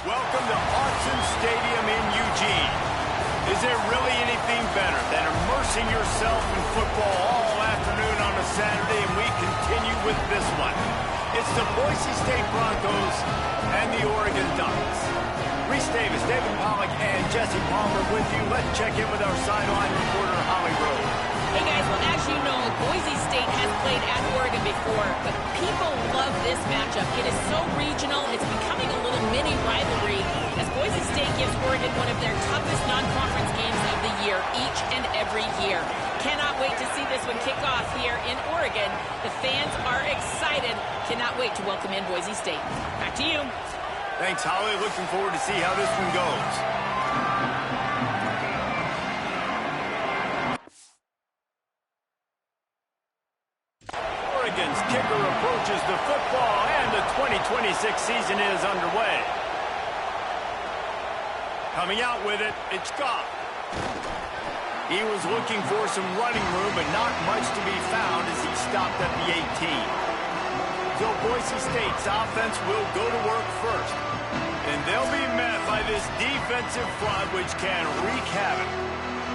Welcome to Autzen Stadium in Eugene. Is there really anything better than immersing yourself in football all afternoon on a Saturday, and we continue with this one. It's the Boise State Broncos and the Oregon Ducks. Reese Davis, David Pollack, and Jesse Palmer with you. Let's check in with our sideline reporter, Holly Rose. Hey guys, well as you know, Boise State has played at Oregon before, but people love this matchup. It is so regional, it's becoming a little mini rivalry as Boise State gives Oregon one of their toughest non-conference games of the year each and every year. Cannot wait to see this one kick off here in Oregon. The fans are excited. Cannot wait to welcome in Boise State. Back to you. Thanks, Holly. Looking forward to see how this one goes. Oregon's kicker approaches the football, and the 2026 season is underway. Coming out with it, it's Goff. He was looking for some running room, but not much to be found as he stopped at the 18. So Boise State's offense will go to work first. And they'll be met by this defensive front, which can wreak havoc.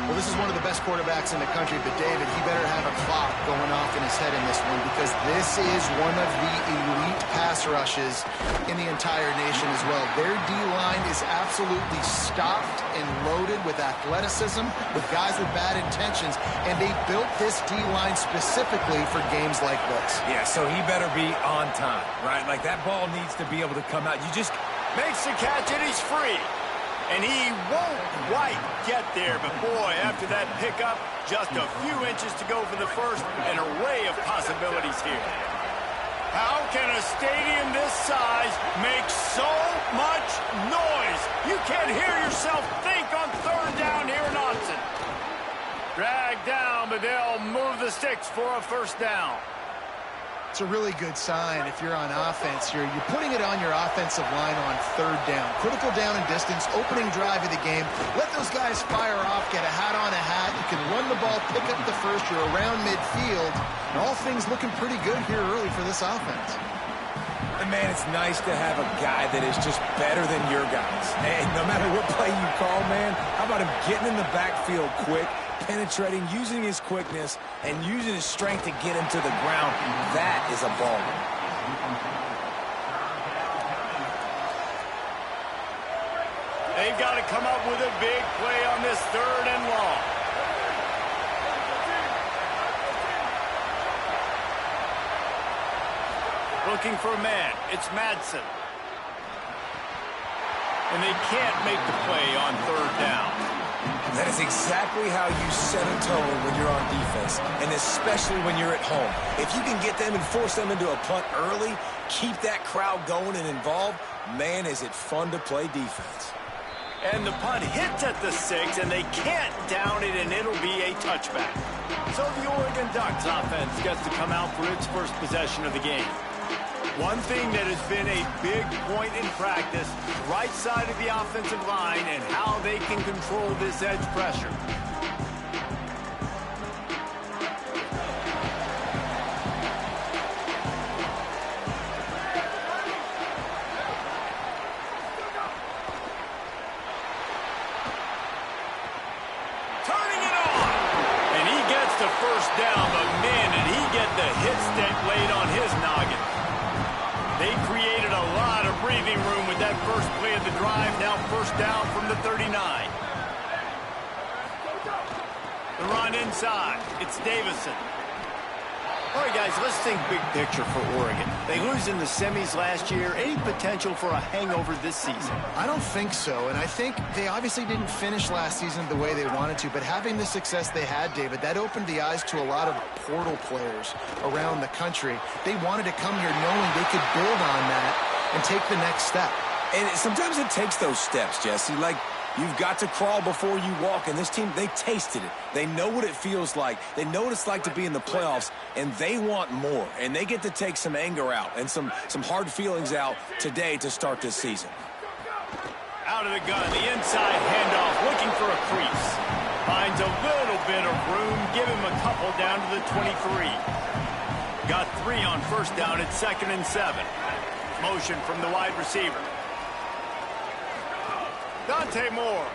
Well, this is one of the best quarterbacks in the country, but David, he better have a clock going off in his head in this one because this is one of the elite pass rushes in the entire nation as well. Their D-line is absolutely stocked and loaded with athleticism, with guys with bad intentions, and they built this D-line specifically for games like this. Yeah, so he better be on time, right? Like that ball needs to be able to come out. You just... Makes the catch, and he's free. And he won't quite get there, but boy, after that pickup, just a few inches to go for the first, an array of possibilities here. How can a stadium this size make so much noise? You can't hear yourself think on third down here in Autzen. Dragged down, but they'll move the sticks for a first down. It's a really good sign if you're on offense here. You're putting it on your offensive line on third down. Critical down and distance, opening drive of the game. Let those guys fire off, get a hat on a hat. You can run the ball, pick up the first. You're around midfield. And all things looking pretty good here early for this offense. And man, it's nice to have a guy that is just better than your guys. And no matter what play you call, man, how about him getting in the backfield quick, penetrating, using his quickness, and using his strength to get him to the ground. That is a baller. They've got to come up with a big play on this third and long. Looking for a man. It's Madsen. And they can't make the play on third down. That is exactly how you set a tone when you're on defense, and especially when you're at home. If you can get them and force them into a punt early, keep that crowd going and involved, man, is it fun to play defense. And the punt hits at the 6, and they can't down it, and it'll be a touchback. So the Oregon Ducks offense gets to come out for its first possession of the game. One thing that has been a big point in practice, right side of the offensive line and how they can control this edge pressure. Turning it on! And he gets the first down, but man, did he get the hit stick laid on his noggin. They created a lot of breathing room with that first play of the drive. Now first down from the 39. The run inside. It's Davison. All right, guys, let's think big picture for Oregon. They lose in the semis last year. Any potential for a hangover this season? I don't think so, and I think they obviously didn't finish last season the way they wanted to, but having the success they had, David, that opened the eyes to a lot of portal players around the country. They wanted to come here knowing they could build on that and take the next step. And sometimes it takes those steps, Jesse. Like, you've got to crawl before you walk, and this team, they tasted it. They know what it feels like. They know what it's like to be in the playoffs, and they want more. And they get to take some anger out and some hard feelings out today to start this season. Out of the gun, the inside handoff, looking for a crease. Finds a little bit of room, give him a couple down to the 23. Got 3 on first down at 2nd and 7. Motion from the wide receiver. Dante Moore.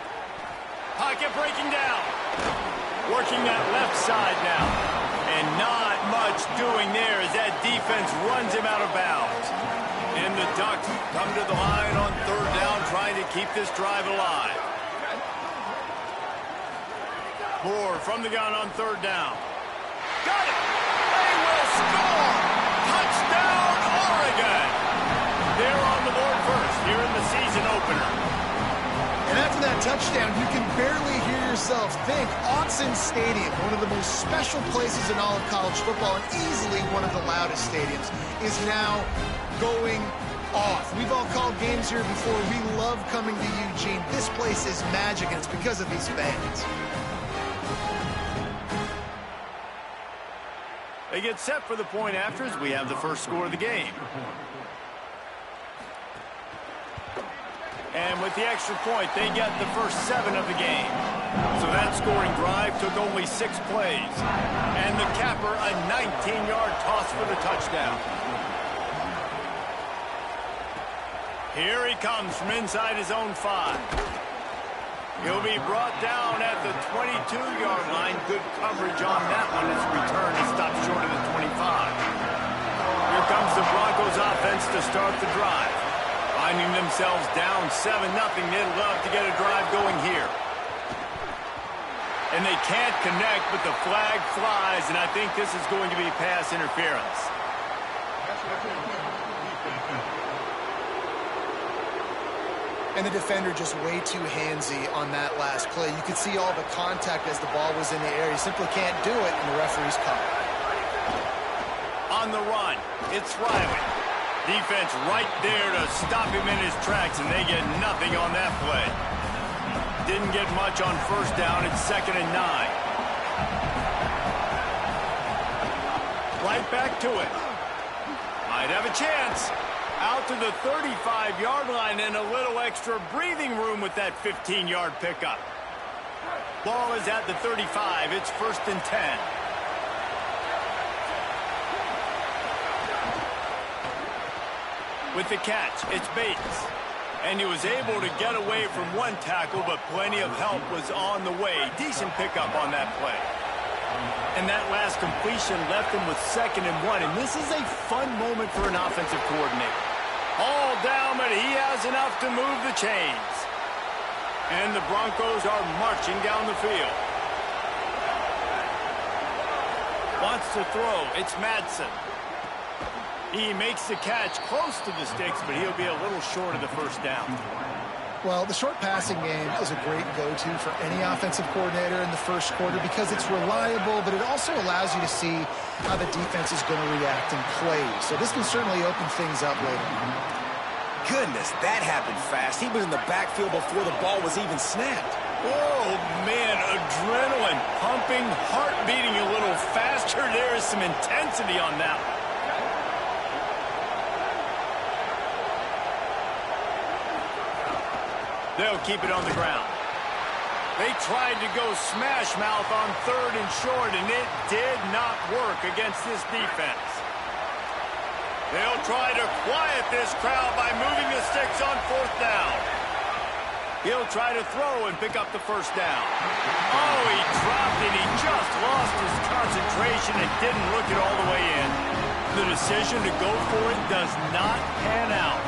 Pocket breaking down. Working that left side now. And not much doing there as that defense runs him out of bounds. And the Ducks come to the line on third down, trying to keep this drive alive. Moore from the gun on third down. Got it! They will score! Touchdown, Oregon! They're on the board first here in the season opener. And after that touchdown, you can barely hear yourself think. Autzen Stadium, one of the most special places in all of college football and easily one of the loudest stadiums, is now going off. We've all called games here before. We love coming to Eugene. This place is magic, and it's because of these fans. They get set for the point after as we have the first score of the game. And with the extra point, they get the first 7 of the game. So that scoring drive took only 6 plays. And the capper, a 19-yard toss for the touchdown. Here he comes from inside his own 5. He'll be brought down at the 22-yard line. Good coverage on that one. His return is stopped short of the 25. Here comes the Broncos offense to start the drive. Finding themselves down 7-0. They'd love to get a drive going here. And they can't connect, but the flag flies, and I think this is going to be pass interference. And the defender just way too handsy on that last play. You could see all the contact as the ball was in the air. He simply can't do it, and the referee's caught. On the run, it's Riley. Defense right there to stop him in his tracks, and they get nothing on that play. Didn't get much on first down. It's 2nd and 9. Right back to it. Might have a chance. Out to the 35-yard line and a little extra breathing room with that 15-yard pickup. Ball is at the 35. It's 1st and 10. With the catch, it's Bates. And he was able to get away from one tackle, but plenty of help was on the way. Decent pickup on that play. And that last completion left him with 2nd and 1. And this is a fun moment for an offensive coordinator. All down, but he has enough to move the chains. And the Broncos are marching down the field. Wants to throw. It's Madsen. He makes the catch close to the sticks, but he'll be a little short of the first down. Well, the short passing game is a great go-to for any offensive coordinator in the first quarter because it's reliable, but it also allows you to see how the defense is going to react and play. So this can certainly open things up later. Goodness, that happened fast. He was in the backfield before the ball was even snapped. Oh, man, adrenaline pumping, heart beating a little faster. There is some intensity on that one. They'll keep it on the ground. They tried to go smash mouth on 3rd and short, and it did not work against this defense. They'll try to quiet this crowd by moving the sticks on 4th down. He'll try to throw and pick up the first down. Oh, he dropped it. He just lost his concentration and didn't look it all the way in. The decision to go for it does not pan out.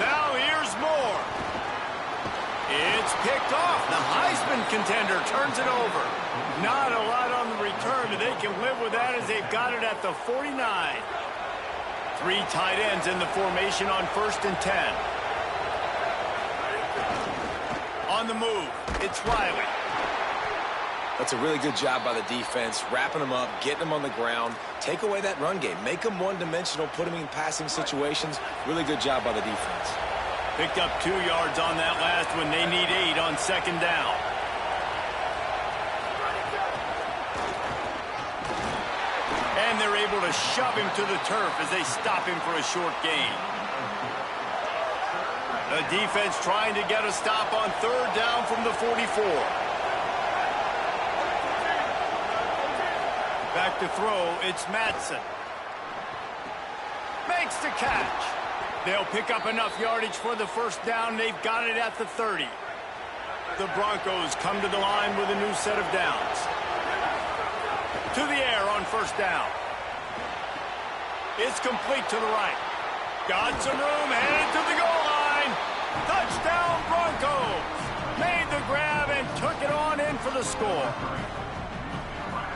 Now here's Moore. It's picked off. The Heisman contender turns it over. Not a lot on the return, but they can live with that as they've got it at the 49. 3 tight ends in the formation on 1st and 10. On the move, it's Riley. That's a really good job by the defense, wrapping them up, getting them on the ground, take away that run game, make them one-dimensional, put them in passing situations. Really good job by the defense. Picked up 2 yards on that last one. They need 8 on 2nd down. And they're able to shove him to the turf as they stop him for a short gain. The defense trying to get a stop on 3rd down from the 44. Back to throw, it's Madsen. Makes the catch. They'll pick up enough yardage for the first down. They've got it at the 30. The Broncos come to the line with a new set of downs. To the air on first down. It's complete to the right. Got some room, headed to the goal line. Touchdown Broncos. Made the grab and took it on in for the score.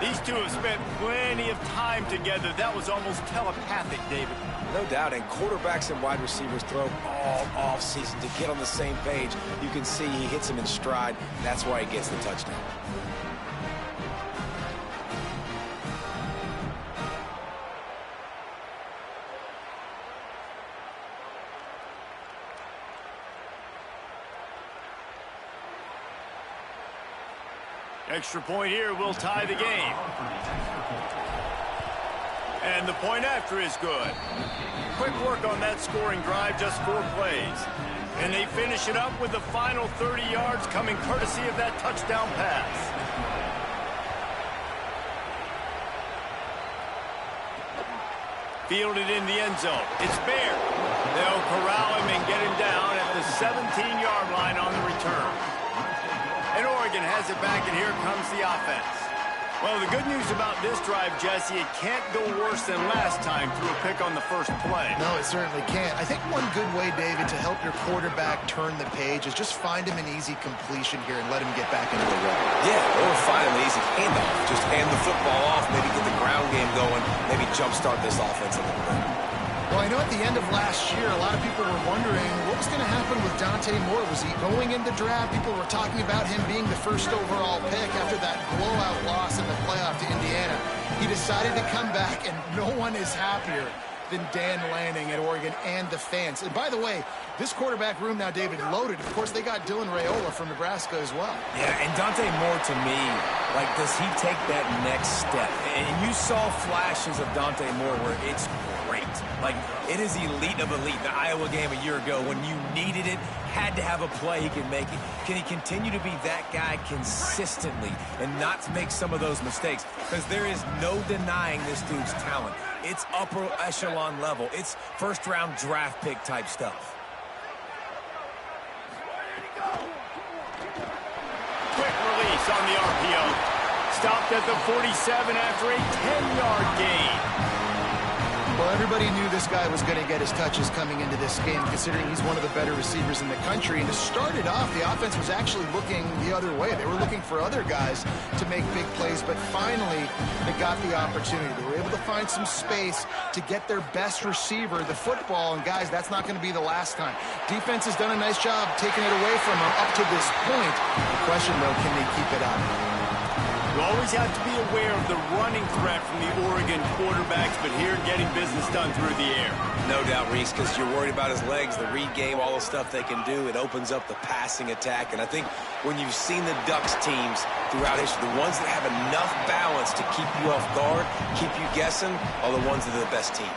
These two have spent plenty of time together. That was almost telepathic, David. No doubt, and quarterbacks and wide receivers throw all offseason to get on the same page. You can see he hits him in stride. That's why he gets the touchdown. Extra point here will tie the game. And the point after is good. Quick work on that scoring drive, just 4 plays. And they finish it up with the final 30 yards coming courtesy of that touchdown pass. Fielded in the end zone. It's Bear. They'll corral him and get him down at the 17-yard line on the return. And Oregon has it back, and here comes the offense. Well, the good news about this drive, Jesse, it can't go worse than last time through a pick on the first play. No, it certainly can't. I think one good way, David, to help your quarterback turn the page is just find him an easy completion here and let him get back into the run. Yeah, or find an easy handoff. Just hand the football off, maybe get the ground game going, maybe jumpstart this offense a little bit. Well, I know at the end of last year, a lot of people were wondering what was going to happen with Dante Moore. Was he going into draft? People were talking about him being the first overall pick after that blowout loss in the playoff to Indiana. He decided to come back, and no one is happier than Dan Lanning at Oregon and the fans. And by the way, this quarterback room now, David, loaded. Of course, they got Dylan Raiola from Nebraska as well. Yeah, and Dante Moore, to me, like, does he take that next step? And you saw flashes of Dante Moore where it's great. Like, it is elite of elite. The Iowa game a year ago, when you needed it, had to have a play he can make it. Can he continue to be that guy consistently and not to make some of those mistakes? Because there is no denying this dude's talent. It's upper echelon level. It's first-round draft pick type stuff. Quick release on the RPO. Stopped at the 47 after a 10-yard gain. Well, everybody knew this guy was going to get his touches coming into this game, considering he's one of the better receivers in the country. And to start it off, the offense was actually looking the other way. They were looking for other guys to make big plays, but finally they got the opportunity. They were able to find some space to get their best receiver the football. And, guys, that's not going to be the last time. Defense has done a nice job taking it away from them up to this point. The question, though, can they keep it up? You always have to be aware of the running threat from the Oregon quarterbacks, but here getting business done through the air. No doubt, Reese, because you're worried about his legs, the read game, all the stuff they can do. It opens up the passing attack. And I think when you've seen the Ducks teams throughout history, the ones that have enough balance to keep you off guard, keep you guessing, are the ones that are the best teams.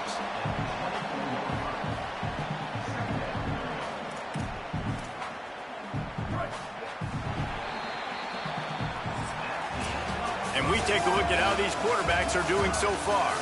And we take a look at how these quarterbacks are doing so far.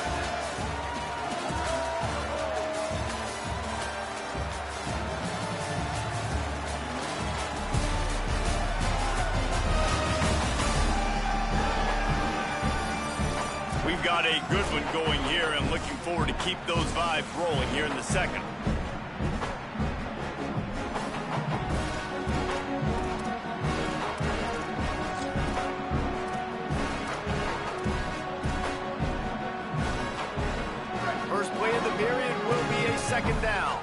We've got a good one going here, and looking forward to keep those vibes rolling here in the second. First play of the period will be a second down.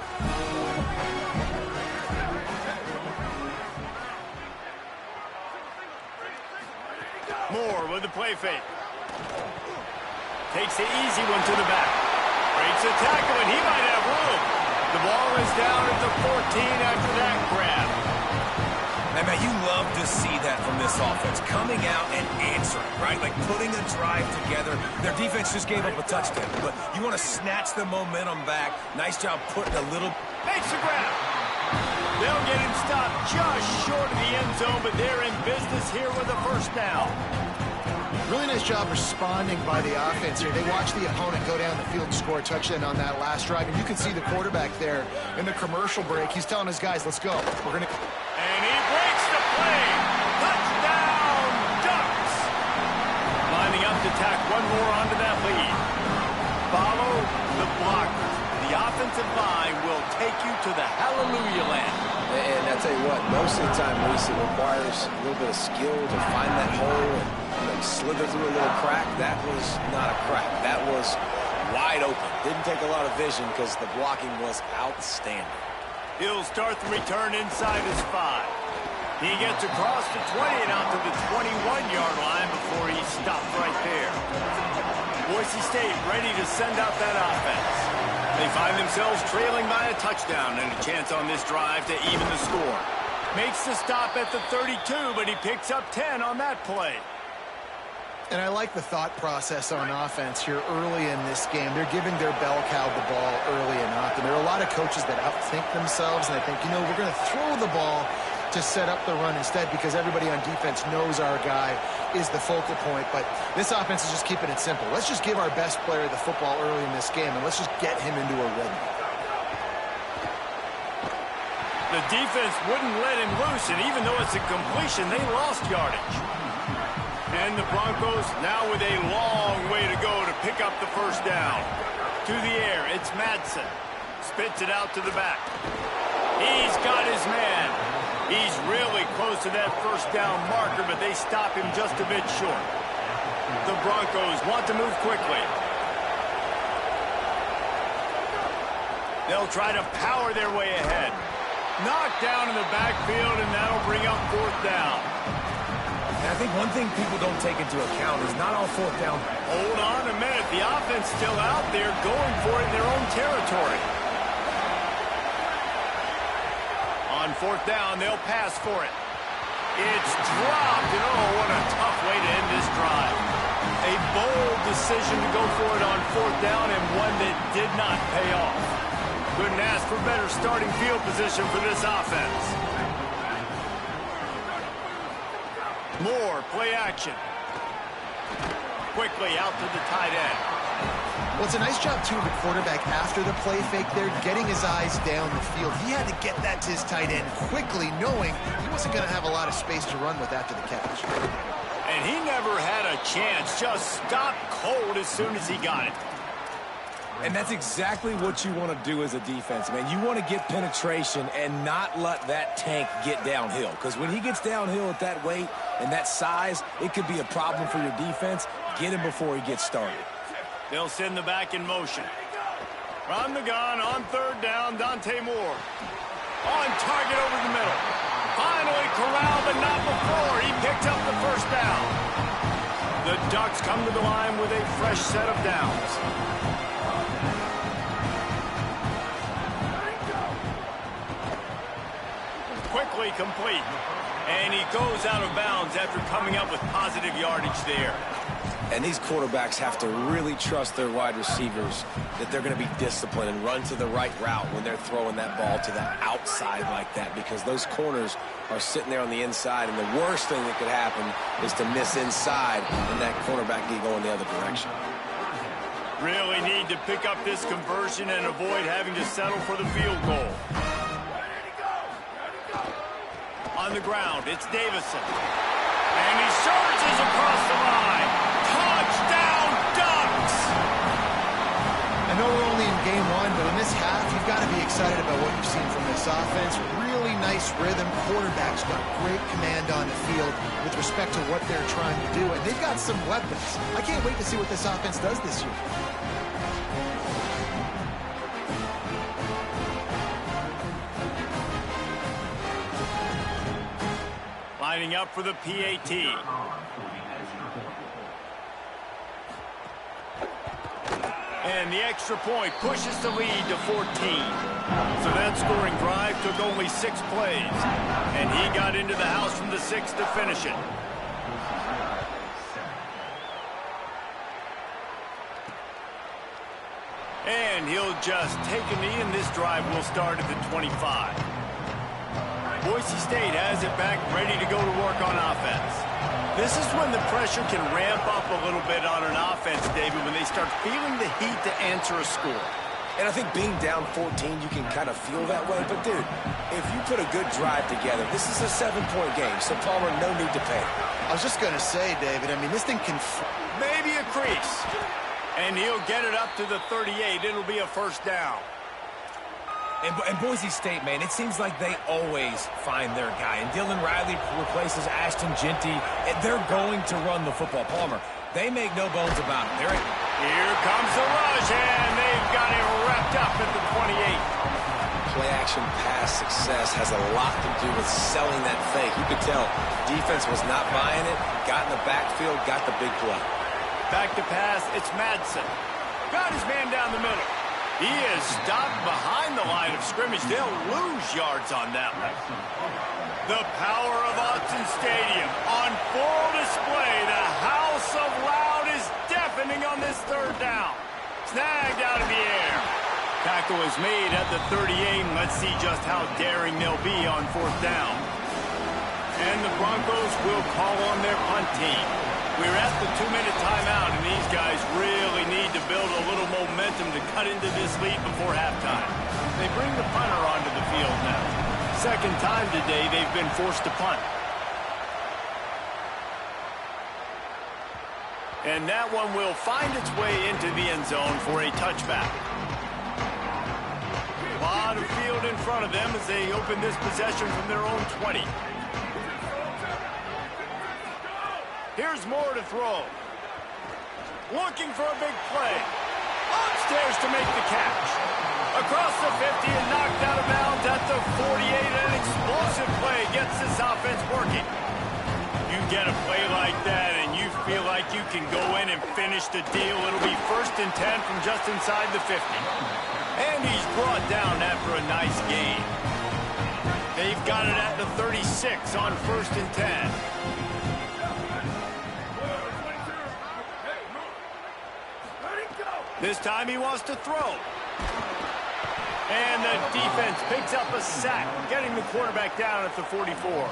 Moore with the play fake. Takes the easy one to the back. Breaks a tackle, and he might have room. The ball is down at the 14 after that grab. And, man, you love to see that from this offense. Coming out and answering, right? Like putting a drive together. Their defense just gave up a touchdown, but you want to snatch the momentum back. Nice job putting a little... Makes the grab. They'll get him stopped just short of the end zone, but they're in business here with a first down. Really nice job responding by the offense here. They watched the opponent go down the field and score a touchdown on that last drive. And you can see the quarterback there in the commercial break. He's telling his guys, let's go. We're going to... And he breaks the play. Touchdown, Ducks. Lining up to tack one more onto that lead. Follow the blockers. The offensive line will take you to the hallelujah land. And I tell you what, most of the time, Reese, it requires a little bit of skill to find that hole and slither through a little crack. That was not a crack. That was wide open. Didn't take a lot of vision because the blocking was outstanding. He'll start the return inside his 5. He gets across the 20 and out to the 21-yard line before he stopped right there. Boise State ready to send out that offense. They find themselves trailing by a touchdown and a chance on this drive to even the score. Makes the stop at the 32, but he picks up 10 on that play. And I like the thought process on offense here early in this game. They're giving their bell cow the ball early and often. There are a lot of coaches that outthink themselves, and they think, you know, we're going to throw the ball to set up the run instead because everybody on defense knows our guy is the focal point. But this offense is just keeping it simple. Let's just give our best player the football early in this game, and let's just get him into a rhythm. The defense wouldn't let him loose, and even though it's a completion, they lost yardage. And the Broncos now with a long way to go to pick up the first down. To the air, it's Madsen. Spits it out to the back. He's got his man. He's really close to that first down marker, but they stop him just a bit short. The Broncos want to move quickly. They'll try to power their way ahead. Knocked down in the backfield, and that'll bring up fourth down. And I think one thing people don't take into account is not all fourth down. Hold on a minute. The offense still out there going for it in their own territory. On fourth down, they'll pass for it. It's dropped, and oh, what a tough way to end this drive. A bold decision to go for it on fourth down, and one that did not pay off. Couldn't ask for better starting field position for this offense. More play action. Quickly out to the tight end. Well, it's a nice job, too, of the quarterback after the play fake there, getting his eyes down the field. He had to get that to his tight end quickly, knowing he wasn't going to have a lot of space to run with after the catch. And he never had a chance. Just stopped cold as soon as he got it. And that's exactly what you want to do as a defense, man. You want to get penetration and not let that tank get downhill. Because when he gets downhill at that weight and that size, it could be a problem for your defense. Get him before he gets started. They'll send the back in motion. From the gun on third down, Dante Moore. On target over the middle. Finally corralled, but not before. He picked up the first down. The Ducks come to the line with a fresh set of downs. Quickly complete. And he goes out of bounds after coming up with positive yardage there. And these quarterbacks have to really trust their wide receivers that they're going to be disciplined and run to the right route when they're throwing that ball to the outside like that, because those corners are sitting there on the inside, and the worst thing that could happen is to miss inside and that cornerback get going the other direction. Really need to pick up this conversion and avoid having to settle for the field goal. On the ground, it's Davison. And he surges across the line. Touchdown, Ducks! I know we're only in game one, but in this half, you've got to be excited about what you've seen from this offense. Really nice rhythm. Quarterback's got great command on the field with respect to what they're trying to do, and they've got some weapons. I can't wait to see what this offense does this year. Lining up for the PAT. And the extra point pushes the lead to 14. So that scoring drive took only 6 plays. And he got into the house from the 6 to finish it. And he'll just take a knee, and this drive will start at the 25. Boise State has it back, ready to go to work on offense. This is when the pressure can ramp up a little bit on an offense, David, when they start feeling the heat to answer a score. And I think being down 14, you can kind of feel that way. But, dude, if you put a good drive together, this is a 7-point game, so Palmer, no need to panic. I was just going to say, David, I mean, this thing can... Maybe a crease. And he'll get it up to the 38. It'll be a first down. And Boise State, man, it seems like they always find their guy. And Dylan Riley replaces Ashton Genty. And they're going to run the football. Palmer, they make no bones about it. Here comes the rush, and they've got it wrapped up at the 28. Play-action pass success has a lot to do with selling that fake. You could tell defense was not buying it, got in the backfield, got the big play. Back to pass, it's Madsen. Got his man down the middle. He is stopped behind the line of scrimmage. They'll lose yards on that one. The power of Autzen Stadium on full display. The house of loud is deafening on this third down. Snagged out of the air. Tackle is made at the 38. Let's see just how daring they'll be on fourth down. And the Broncos will call on their punt team. We're at the 2-minute timeout, and these guys really need to build a little momentum to cut into this lead before halftime. They bring the punter onto the field now. Second time today they've been forced to punt. And that one will find its way into the end zone for a touchback. A lot of field in front of them as they open this possession from their own 20. Here's Moore to throw. Looking for a big play. Upstairs to make the catch. Across the 50 and knocked out of bounds at the 48. An explosive play gets this offense working. You get a play like that and you feel like you can go in and finish the deal. It'll be 1st and 10 from just inside the 50. And he's brought down after a nice gain. They've got it at the 36 on 1st and 10. This time he wants to throw. And the defense picks up a sack, getting the quarterback down at the 44.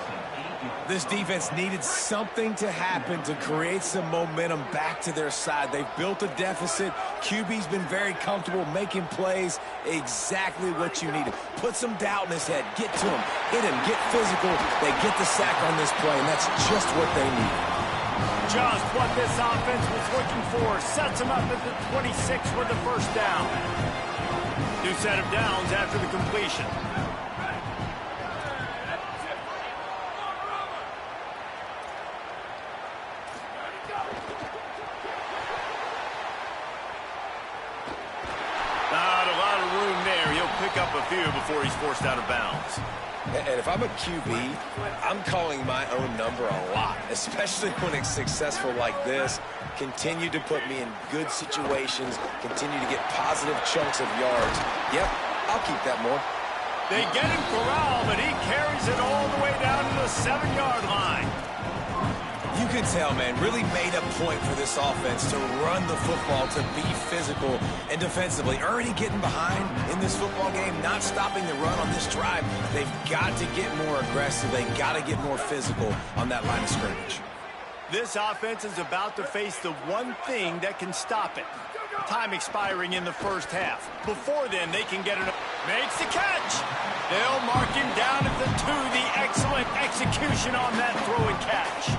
This defense needed something to happen to create some momentum back to their side. They've built a deficit. QB's been very comfortable making plays. Exactly what you needed. Put some doubt in his head. Get to him. Hit him. Get physical. They get the sack on this play, and that's just what they need. Just what this offense was looking for. Sets them up at the 26 for the first down. New set of downs after the completion. Not a lot of room there. He'll pick up a few before he's forced out of bounds. And if I'm a QB, I'm calling my own number a lot, especially when it's successful like this. Continue to put me in good situations, continue to get positive chunks of yards. Yep, I'll keep that more. They get him corralled, but he carries it all the way down to the 7-yard line. You can tell, man, really made a point for this offense to run the football, to be physical and defensively. Already getting behind in this football game, not stopping the run on this drive. They've got to get more aggressive. They've got to get more physical on that line of scrimmage. This offense is about to face the one thing that can stop it. Time expiring in the first half. Before then, they can get it. Makes the catch. They'll mark him down at the 2. The excellent execution on that throw and catch.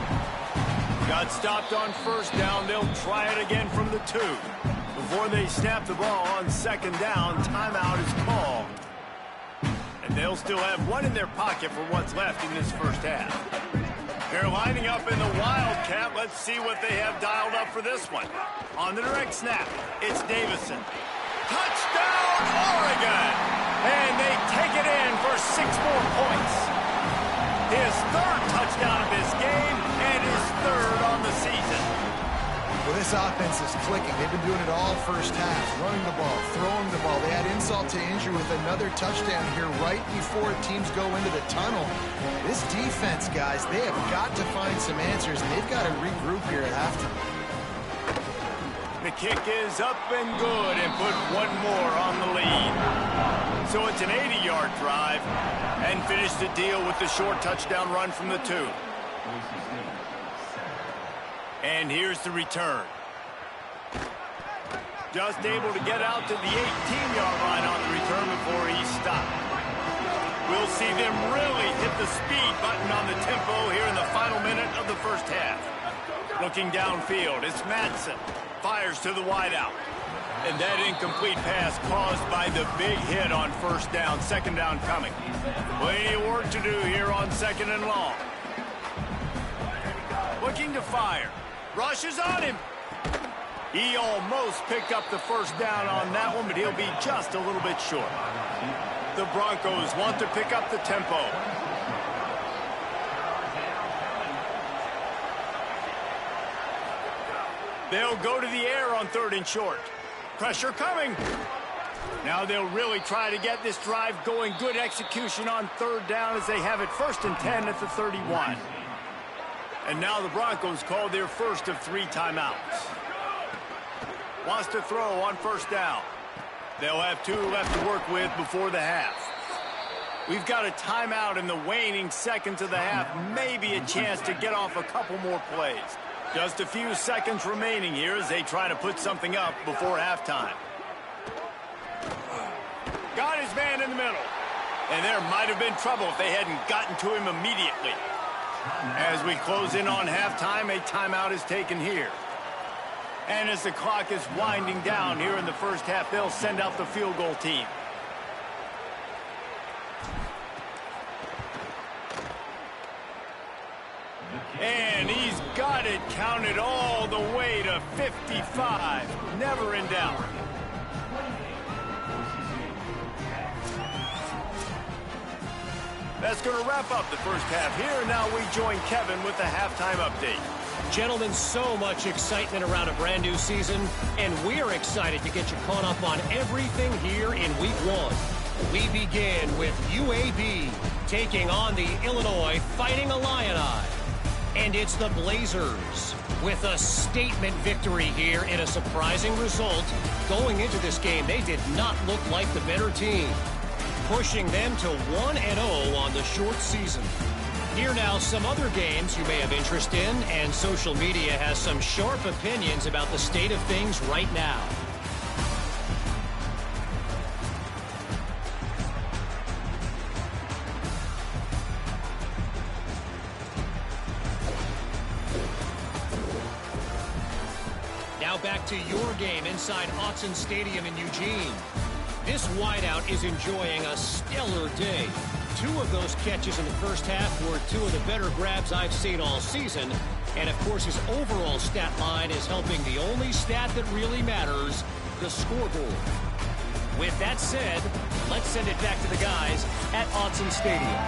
Got stopped on first down. They'll try it again from the 2. Before they snap the ball on second down, timeout is called. And they'll still have one in their pocket for what's left in this first half. They're lining up in the Wildcat. Let's see what they have dialed up for this one. On the direct snap, it's Davison. Touchdown, Oregon! And they take it in for 6 more points. His 3rd touchdown of this game and his 3rd on the season. Well, this offense is clicking. They've been doing it all first half. Running the ball, throwing the ball. They had insult to injury with another touchdown here right before teams go into the tunnel. This defense, guys, they have got to find some answers, and they've got to regroup here at halftime. The kick is up and good and put one more on the lead. So it's an 80-yard drive and finish the deal with the short touchdown run from the 2. And here's the return. Just able to get out to the 18-yard line on the return before he's stopped. We'll see them really hit the speed button on the tempo here in the final minute of the first half. Looking downfield, it's Madsen. Fires to the wideout. And that incomplete pass caused by the big hit on first down. Second down coming. Plenty of work to do here on second and long. Looking to fire. Rushes on him. He almost picked up the first down on that one, but he'll be just a little bit short. The Broncos want to pick up the tempo. They'll go to the air on third and short. Pressure coming. Now they'll really try to get this drive going. Good execution on third down as they have it 1st and 10 at the 31. And now the Broncos call their first of 3 timeouts. Wants to throw on first down. They'll have 2 left to work with before the half. We've got a timeout in the waning seconds of the half. Maybe a chance to get off a couple more plays. Just a few seconds remaining here as they try to put something up before halftime. Got his man in the middle. And there might have been trouble if they hadn't gotten to him immediately. As we close in on halftime, a timeout is taken here. And as the clock is winding down here in the first half, they'll send out the field goal team. And he's got it counted all the way to 55. Never in doubt. That's going to wrap up the first half here. Now we join Kevin with the halftime update. Gentlemen, so much excitement around a brand new season, and we're excited to get you caught up on everything here in Week 1. We begin with UAB taking on the Illinois Fighting Illini. And it's the Blazers with a statement victory here in a surprising result. Going into this game, they did not look like the better team, pushing them to 1-0 on the short season. Here now some other games you may have interest in, and social media has some sharp opinions about the state of things right now. Now back to your game inside Autzen Stadium in Eugene. This wideout is enjoying a stellar day. 2 of those catches in the first half were 2 of the better grabs I've seen all season. And, of course, his overall stat line is helping the only stat that really matters, the scoreboard. With that said, let's send it back to the guys at Autzen Stadium.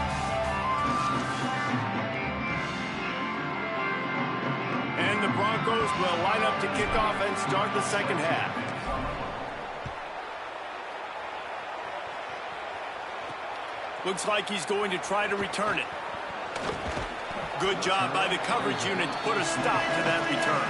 And the Broncos will line up to kick off and start the second half. Looks like he's going to try to return it. Good job by the coverage unit to put a stop to that return.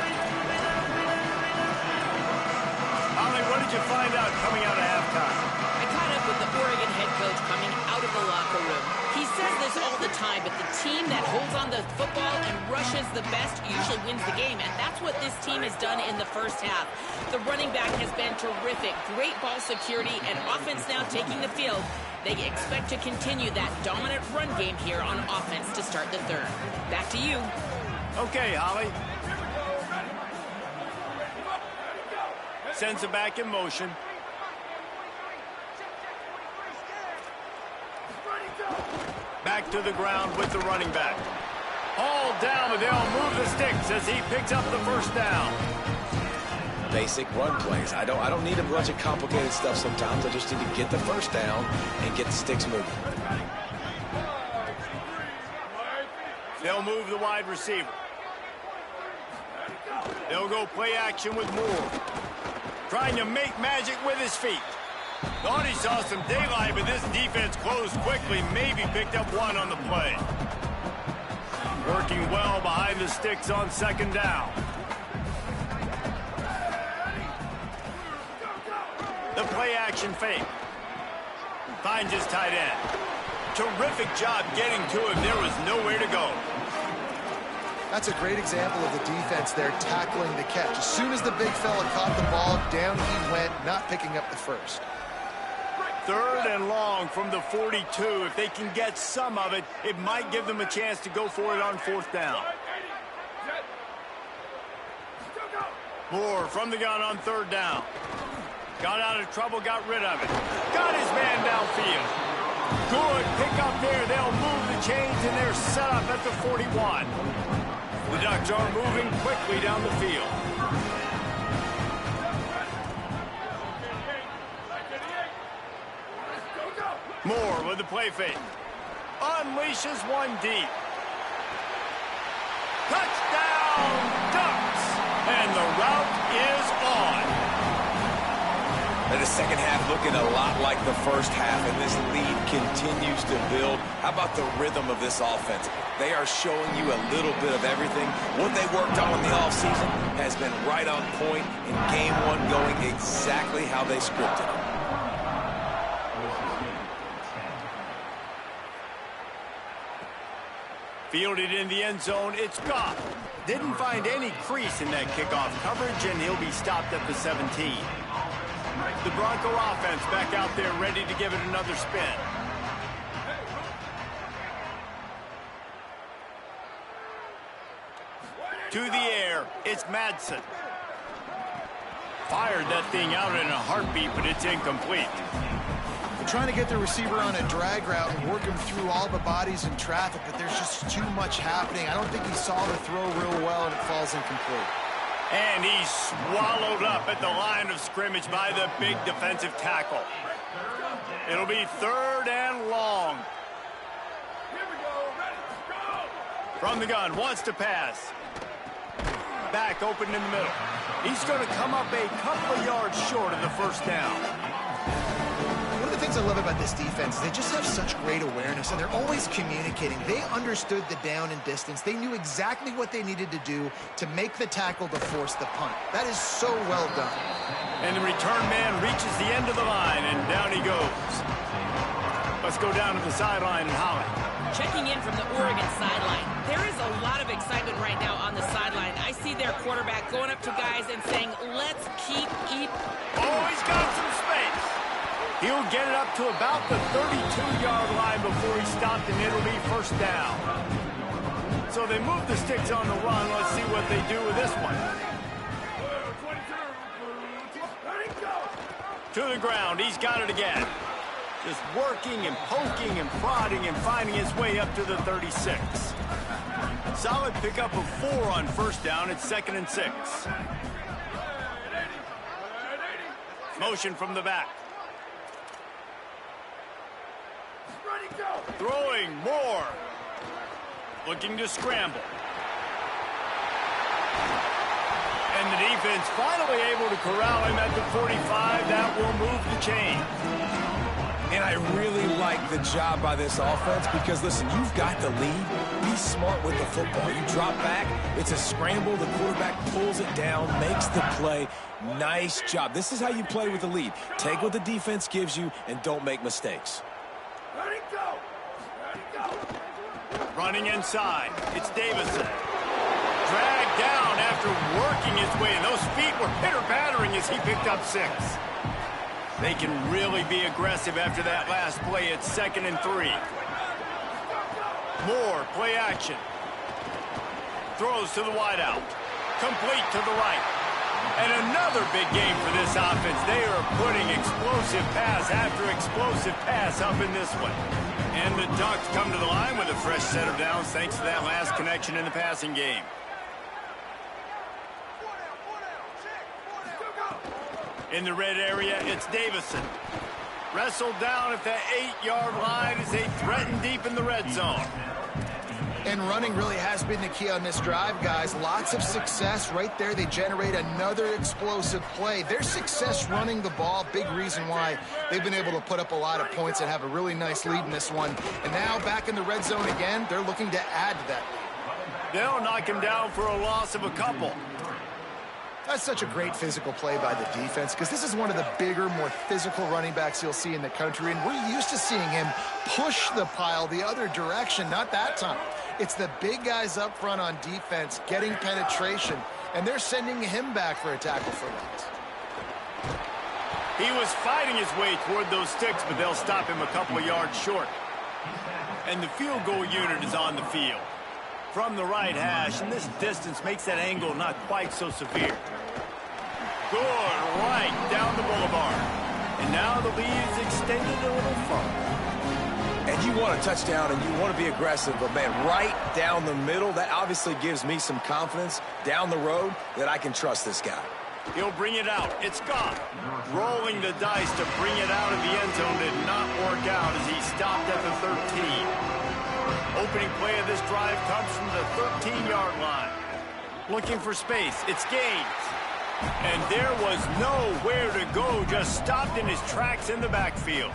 Holly, what did you find out coming out of halftime? I caught up with the Oregon head coach coming out of the locker room. He says this all the time, but the team that holds on the football and rushes the best usually wins the game, and that's what this team has done in the first half. The running back has been terrific. Great ball security and offense now taking the field. They expect to continue that dominant run game here on offense to start the third. Back to you. Okay, Holly. Sends it back in motion. Back to the ground with the running back. Hauled down, but they'll move the sticks as he picks up the first down. Basic run plays. I don't need a bunch of complicated stuff sometimes. I just need to get the first down and get the sticks moving. They'll move the wide receiver. They'll go play action with Moore. Trying to make magic with his feet. Thought he saw some daylight, but this defense closed quickly. Maybe picked up one on the play. Working well behind the sticks on second down. The play action fake. Finds his tight end. Terrific job getting to him. There was nowhere to go. That's a great example of the defense there tackling the catch. As soon as the big fella caught the ball, down he went, not picking up the first. 3rd and long from the 42. If they can get some of it, it might give them a chance to go for it on 4th down. Moore from the gun on 3rd down. Got out of trouble, got rid of it. Got his man downfield. Good pick up there. They'll move the chains, and they're set up at the 41. The Ducks are moving quickly down the field. Moore with the play fake. Unleashes one deep. Touchdown, Ducks! And the route is on. And the second half looking a lot like the first half, and this lead continues to build. How about the rhythm of this offense? They are showing you a little bit of everything. What they worked on in the offseason has been right on point, in game 1 going exactly how they scripted it. Fielded in the end zone, it's Goff. Didn't find any crease in that kickoff coverage, and he'll be stopped at the 17. The Bronco offense back out there ready to give it another spin. To the air, it's Madsen. Fired that thing out in a heartbeat, but it's incomplete. They're trying to get the receiver on a drag route and work him through all the bodies in traffic, but there's just too much happening. I don't think he saw the throw real well, and it falls incomplete. And he's swallowed up at the line of scrimmage by the big defensive tackle. It'll be 3rd and long. From the gun, wants to pass. Back open in the middle. He's going to come up a couple of yards short of the 1st down. One of the things I love about this defense is they just have such great awareness, and they're always communicating. They understood the down and distance. They knew exactly what they needed to do to make the tackle to force the punt. That is so well done. And the return man reaches the end of the line, and down he goes. Let's go down to the sideline and Holly. Checking in from the Oregon sideline. There is a lot of excitement right now on the sideline. I see their quarterback going up to guys and saying, let's keep eating. Oh, he's got some space. He'll get it up to about the 32-yard line before he stopped, and it'll be 1st down. So they move the sticks on the run. Let's see what they do with this one. To the ground. He's got it again. Just working and poking and prodding and finding his way up to the 36. Solid pickup of 4 on 1st down. It's 2nd and 6. Motion from the back. Throwing Moore. Looking to scramble. And the defense finally able to corral him at the 45. That will move the chain. And I really like the job by this offense because, listen, you've got the lead. Be smart with the football. You drop back, it's a scramble. The quarterback pulls it down, makes the play. Nice job. This is how you play with the lead. Take what the defense gives you and don't make mistakes. Running inside. It's Davison. Dragged down after working his way. And those feet were pitter-pattering as he picked up 6. They can really be aggressive after that last play. It's 2nd and 3. Moore, play action. Throws to the wideout. Complete to the right. And another big game for this offense. They are putting explosive pass after explosive pass up in this one. And the Ducks come to the line with a fresh set of downs thanks to that last connection in the passing game. In the red area, it's Davison. Wrestled down at the 8-yard line as they threaten deep in the red zone. And running really has been the key on this drive, guys. Lots of success right there. They generate another explosive play. Their success running the ball, big reason why they've been able to put up a lot of points and have a really nice lead in this one. And now back in the red zone again, they're looking to add to that lead. They'll knock him down for a loss of a couple. That's such a great physical play by the defense because this is one of the bigger, more physical running backs you'll see in the country, and we're used to seeing him push the pile the other direction. Not that time. It's the big guys up front on defense getting penetration, and they're sending him back for a tackle for loss. He was fighting his way toward those sticks, but they'll stop him a couple of yards short. And the field goal unit is on the field. From the right hash, and this distance makes that angle not quite so severe. Good right down the boulevard. And now the lead is extended a little further. And you want a touchdown and you want to be aggressive, but man, right down the middle, that obviously gives me some confidence down the road that I can trust this guy. He'll bring it out. It's gone. Rolling the dice to bring it out of the end zone did not work out as he stopped at the 13. Opening play of this drive comes from the 13-yard line. Looking for space. It's gains. And there was nowhere to go. Just stopped in his tracks in the backfield.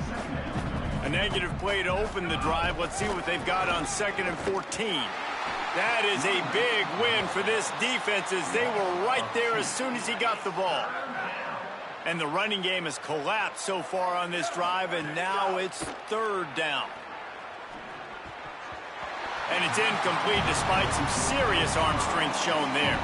A negative play to open the drive. Let's see what they've got on 2nd and 14. That is a big win for this defense as they were right there as soon as he got the ball. And the running game has collapsed so far on this drive, and now it's 3rd down. And it's incomplete despite some serious arm strength shown there.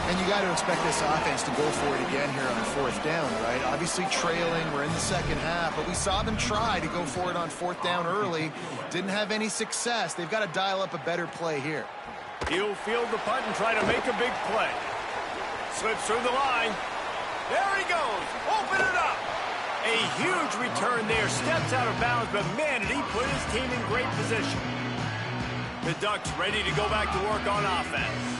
And you got to expect this offense to go for it again here on 4th down, right? Obviously trailing, we're in the second half, but we saw them try to go for it on 4th down early. Didn't have any success. They've got to dial up a better play here. He'll field the punt and try to make a big play. Slips through the line. There he goes. Open it up. A huge return there. Steps out of bounds, but man, did he put his team in great position. The Ducks ready to go back to work on offense.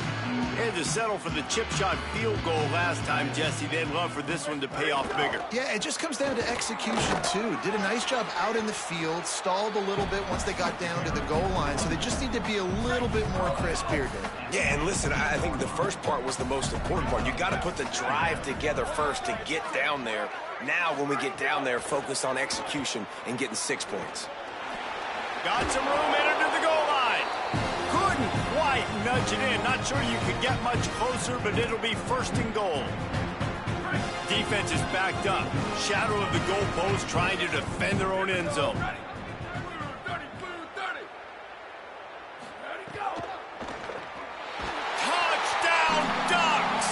They had to settle for the chip shot field goal last time, Jesse. They'd love for this one to pay off bigger. Yeah, it just comes down to execution, too. Did a nice job out in the field, stalled a little bit once they got down to the goal line, so they just need to be a little bit more crisp here, Dave. Yeah, and listen, I think the first part was the most important part. You got to put the drive together first to get down there. Now, when we get down there, focus on execution and getting 6 points. Got some room entered to the goal line. Couldn't quite nudge it in. Not sure you could get much closer, but it'll be 1st and goal. Defense is backed up. Shadow of the goalpost trying to defend their own end zone. Touchdown, Ducks!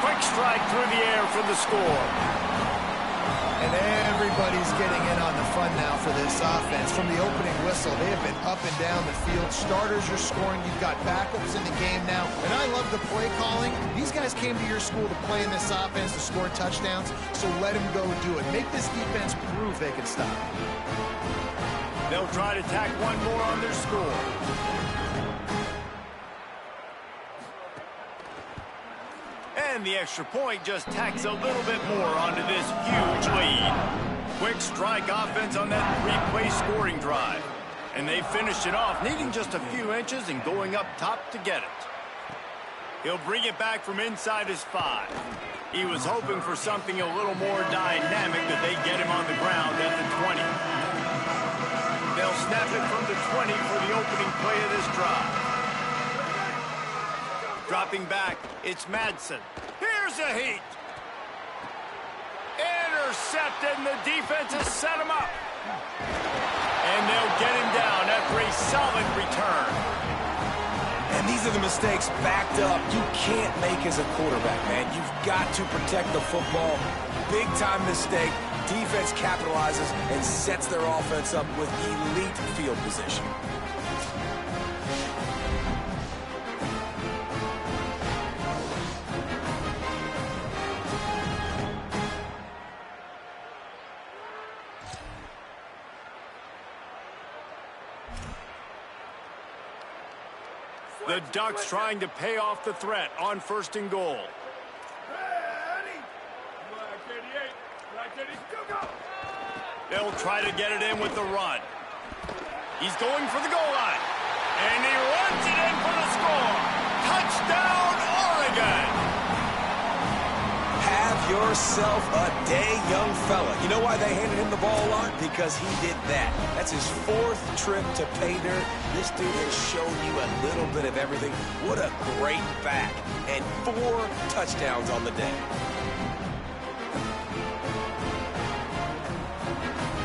Quick strike through the air for the score. And everybody's getting in on the fun now for this offense. From the opening whistle, they have been up and down the field. Starters are scoring. You've got backups in the game now. And I love the play calling. These guys came to your school to play in this offense to score touchdowns, so let them go do it. Make this defense prove they can stop. They'll try to tack one more on their score. And the extra point just tacks a little bit more onto this huge lead. Quick strike offense on that 3-play scoring drive. And they finished it off, needing just a few inches and going up top to get it. He'll bring it back from inside his 5. He was hoping for something a little more dynamic, that they get him on the ground at the 20. They'll snap it from the 20 for the opening play of this drive. Dropping back, it's Madsen. Here's a heat. Intercepted, and the defense has set him up. And they'll get him down after a solid return. And these are the mistakes backed up you can't make as a quarterback, man. You've got to protect the football. Big-time mistake. Defense capitalizes and sets their offense up with elite field position. The Ducks trying to pay off the threat on 1st and goal. They'll try to get it in with the run. He's going for the goal line. And he runs it in for the score. Touchdown, Oregon! Have yourself a day, young fella. You know why they handed him the ball a lot? Because he did that. That's his 4th trip to pay dirt. This dude has shown you a little bit of everything. What a great back. And 4 touchdowns on the day.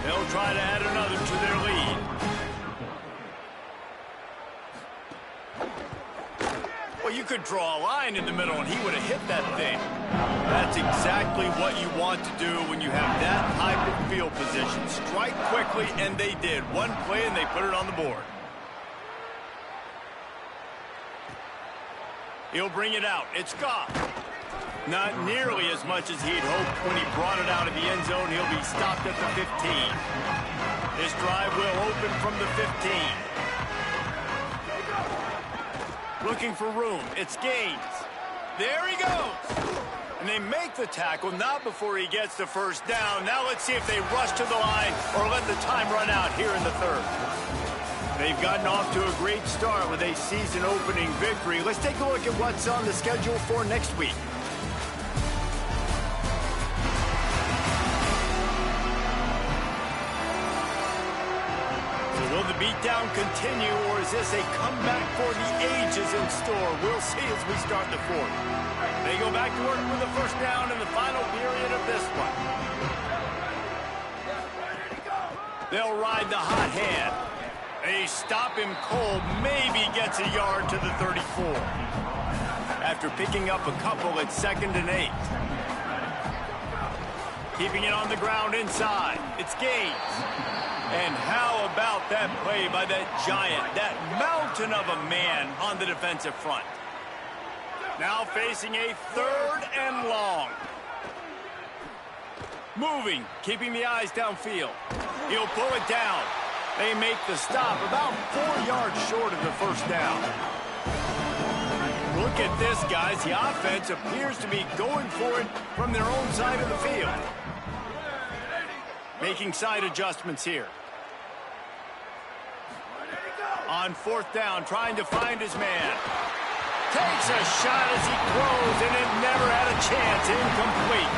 They'll try to add another to their lead. Well, you could draw a line in the middle, and he would have hit that thing. That's exactly what you want to do when you have that type of field position. Strike quickly, and they did. One play, and they put it on the board. He'll bring it out. It's Goff. Not nearly as much as he'd hoped when he brought it out of the end zone. He'll be stopped at the 15. This drive will open from the 15. Looking for room. It's Gaines. There he goes. And they make the tackle, not before he gets the first down. Now let's see if they rush to the line or let the time run out here in the 3rd. They've gotten off to a great start with a season-opening victory. Let's take a look at what's on the schedule for next week. Will the beatdown continue, or is this a comeback for the ages in store? We'll see as we start the 4th. They go back to work with the first down in the final period of this one. They'll ride the hot hand. They stop him cold, maybe gets a yard to the 34. After picking up a couple at 2nd and 8. Keeping it on the ground inside. It's Gaines. And how about that play by that giant, that mountain of a man on the defensive front? Now facing a 3rd and long. Moving, keeping the eyes downfield. He'll pull it down. They make the stop about 4 yards short of the first down. Look at this, guys. The offense appears to be going for it from their own side of the field. Making side adjustments here. On 4th down, trying to find his man. Takes a shot as he throws, and it never had a chance. Incomplete.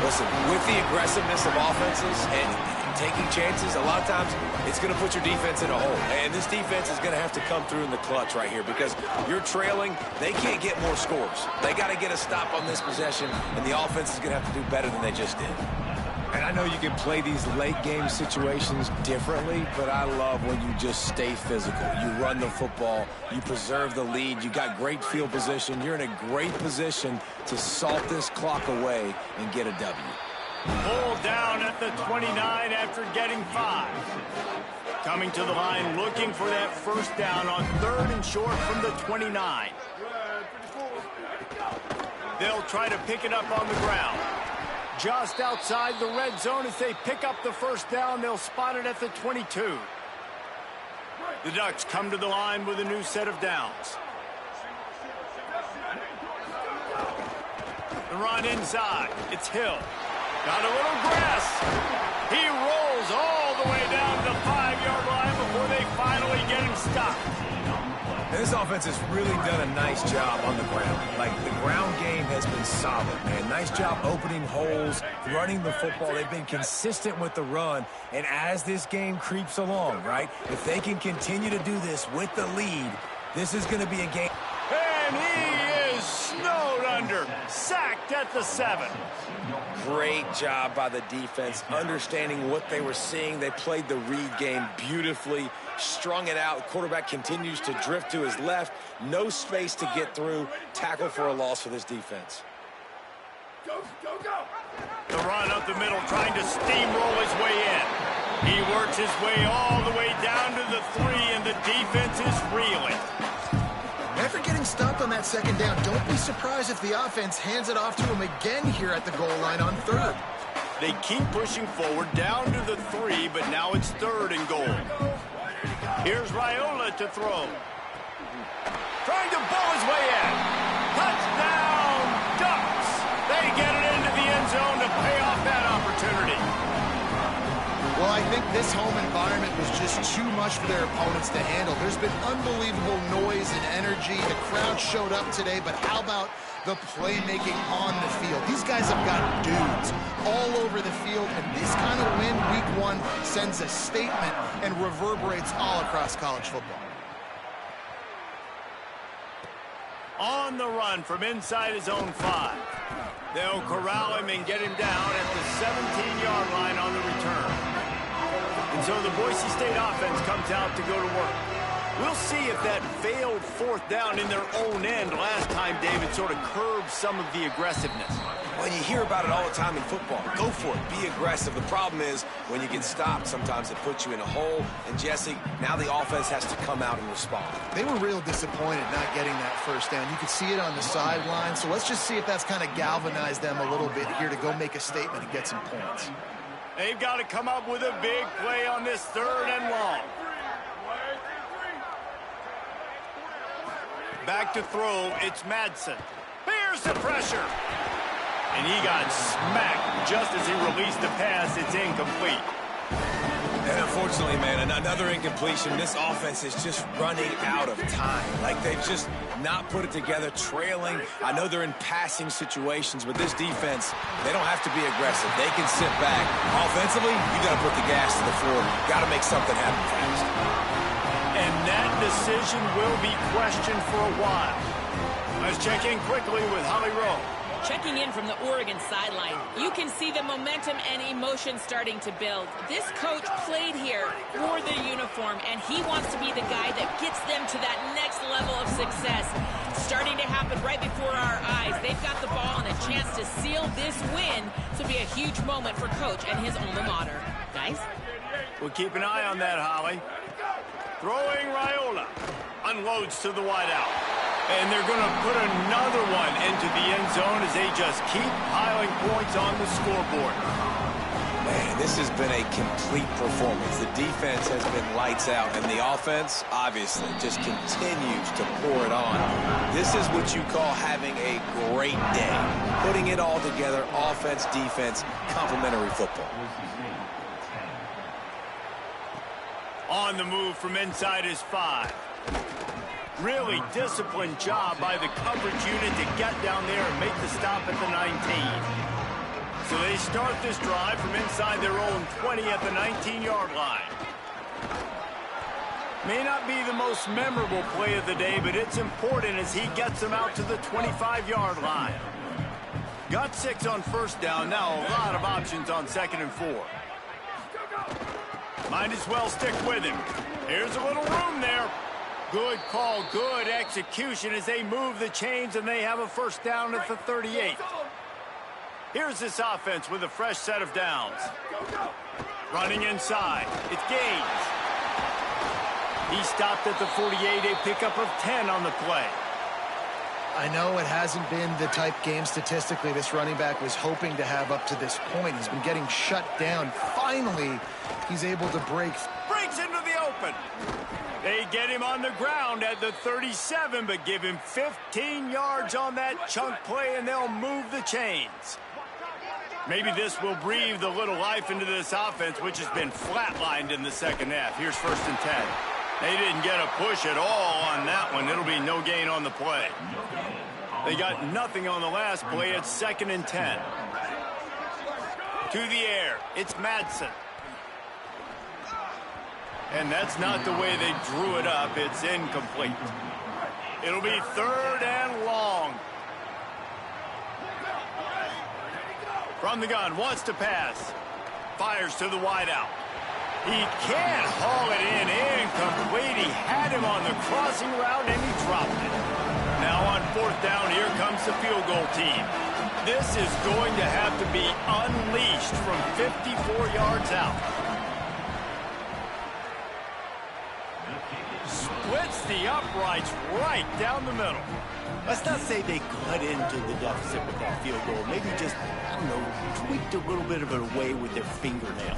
Listen, with the aggressiveness of offenses and taking chances, a lot of times it's going to put your defense in a hole. And this defense is going to have to come through in the clutch right here because you're trailing. They can't get more scores. They got to get a stop on this possession, and the offense is going to have to do better than they just did. And I know you can play these late-game situations differently, but I love when you just stay physical. You run the football, you preserve the lead, you got great field position. You're in a great position to salt this clock away and get a W. Pulled down at the 29 after getting 5. Coming to the line, looking for that first down on 3rd and short from the 29. They'll try to pick it up on the ground. Just outside the red zone as they pick up the first down. They'll spot it at the 22. The Ducks come to the line with a new set of downs. The run inside. It's Hill. Got a little grass. He rolls all the way down to the 5-yard line before they finally get him stopped. And this offense has really done a nice job on the ground. Like, the ground game has been solid, man. Nice job opening holes, running the football. They've been consistent with the run. And as this game creeps along, right, if they can continue to do this with the lead, this is going to be a game. And he is snowed under. Sacked at the 7. Great job by the defense, understanding what they were seeing. They played the read game beautifully, strung it out. Quarterback continues to drift to his left. No space to get through. Tackle for a loss for this defense. Go, go, go. The run up the middle, trying to steamroll his way in. He works his way all the way down to the 3, and the defense is reeling. After getting stopped on that second down, don't be surprised if the offense hands it off to him again here at the goal line on 3rd. They keep pushing forward down to the 3, but now it's 3rd and goal. Here's Raiola to throw. Trying to bowl his way in. Touchdown, Ducks. They get it into the end zone to pay off that opportunity. Well, I think this home environment was just too much for their opponents to handle. There's been unbelievable noise and energy. The crowd showed up today, but how about the playmaking on the field? These guys have got dudes all over the field, and this kind of win week one sends a statement and reverberates all across college football. On the run from inside his own 5. They'll corral him and get him down at the 17-yard line on the return. And so the Boise State offense comes out to go to work. We'll see if that failed 4th down in their own end last time, David, sort of curbed some of the aggressiveness. Well, you hear about it all the time in football. Go for it. Be aggressive. The problem is when you get stopped, sometimes it puts you in a hole. And, Jesse, now the offense has to come out and respond. They were real disappointed not getting that 1st down. You could see it on the sideline. So let's just see if that's kind of galvanized them a little bit here to go make a statement and get some points. They've got to come up with a big play on this 3rd and long. Back to throw, it's Madsen. Bears the pressure. And he got smacked just as he released the pass. It's incomplete. And unfortunately, man, another incompletion. This offense is just running out of time. Like they've just not put it together, trailing. I know they're in passing situations, but this defense, they don't have to be aggressive. They can sit back. Offensively, you got to put the gas to the floor. Got to make something happen fast. And that decision will be questioned for a while. Let's check in quickly with Holly Rowe. Checking in from the Oregon sideline, you can see the momentum and emotion starting to build. This coach played here for the uniform, and he wants to be the guy that gets them to that next level of success. Starting to happen right before our eyes. They've got the ball and a chance to seal this win. This will be a huge moment for Coach and his alma mater. Guys? We'll keep an eye on that, Holly. Throwing Raiola. Unloads to the wideout. And they're going to put another one into the end zone as they just keep piling points on the scoreboard. Man, this has been a complete performance. The defense has been lights out, and the offense, obviously, just continues to pour it on. This is what you call having a great day. Putting it all together, offense, defense, complementary football. On the move from inside his 5. Really disciplined job by the coverage unit to get down there and make the stop at the 19. So they start this drive from inside their own 20 at the 19-yard line. May not be the most memorable play of the day, but it's important as he gets them out to the 25-yard line. Got 6 on 1st down. Now a lot of options on 2nd and 4. Might as well stick with him. Here's a little room there. Good call, good execution as they move the chains and they have a 1st down at the 38. Here's this offense with a fresh set of downs. Running inside, it's Gaines. He stopped at the 48, a pickup of 10 on the play. I know it hasn't been the type game statistically this running back was hoping to have up to this point. He's been getting shut down. Finally, he's able to breaks into the open. They get him on the ground at the 37, but give him 15 yards on that chunk play, and they'll move the chains. Maybe this will breathe a little life into this offense, which has been flatlined in the 2nd half. Here's 1st and 10. They didn't get a push at all on that one. It'll be no gain on the play. They got nothing on the last play. It's 2nd and 10. To the air. It's Madsen. And that's not the way they drew it up. It's incomplete. It'll be 3rd and long. From the gun, wants to pass. Fires to the wideout. He can't haul it in. Incomplete. He had him on the crossing route, and he dropped it. Now on 4th down, here comes the field goal team. This is going to have to be unleashed from 54 yards out. Splits the uprights right down the middle. Let's not say they cut into the deficit with that field goal. Maybe just, I don't know, tweaked a little bit of it away with their fingernail.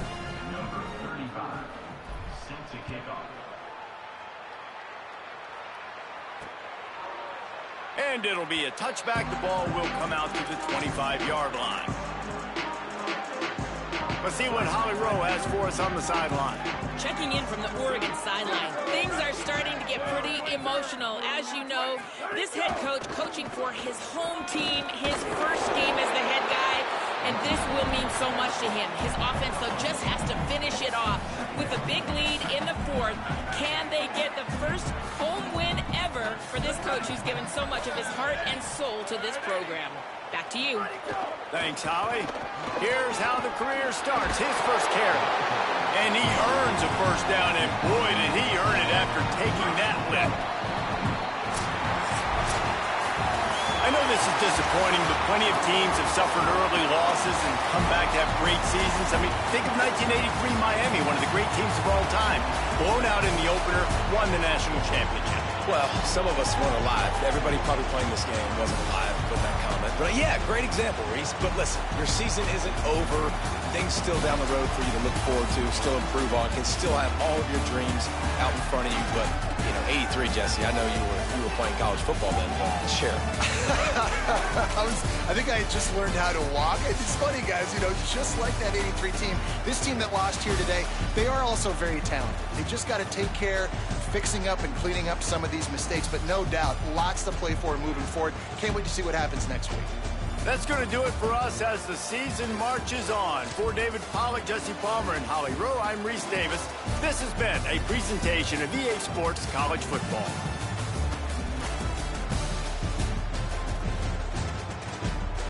And it'll be a touchback. The ball will come out to the 25-yard line. Let's see what Holly Rowe has for us on the sideline. Checking in from the Oregon sideline. Things are starting to get pretty emotional. As you know, this head coach coaching for his home team, his first game as the head guy, and this will mean so much to him. His offense, though, just has to finish it off with a big lead in the fourth. Can they get the first home win ever for this coach who's given so much of his heart and soul to this program? Back to you. Thanks, Holly. Here's how the career starts. His first carry. And he earns a first down, and boy, did he earn it after taking that lift. I know this is disappointing, but plenty of teams have suffered early losses and come back to have great seasons. I mean, think of 1983 Miami, one of the great teams of all time. Blown out in the opener, won the national championship. Well, some of us weren't alive. Everybody probably playing this game wasn't alive with that comment. But yeah, great example, Reese. But listen, your season isn't over. Things still down the road for you to look forward to, still improve on, can still have all of your dreams out in front of you. But, you know, 83, Jesse, I know you were playing college football then, but share. I think I had just learned how to walk. It's funny, guys, you know, just like that 83 team, this team that lost here today, they are also very talented. They just got to take care fixing up and cleaning up some of these mistakes, but no doubt, lots to play for moving forward. Can't wait to see what happens next week. That's going to do it for us as the season marches on. For David Pollack, Jesse Palmer, and Holly Rowe, I'm Reese Davis. This has been a presentation of EA Sports College Football.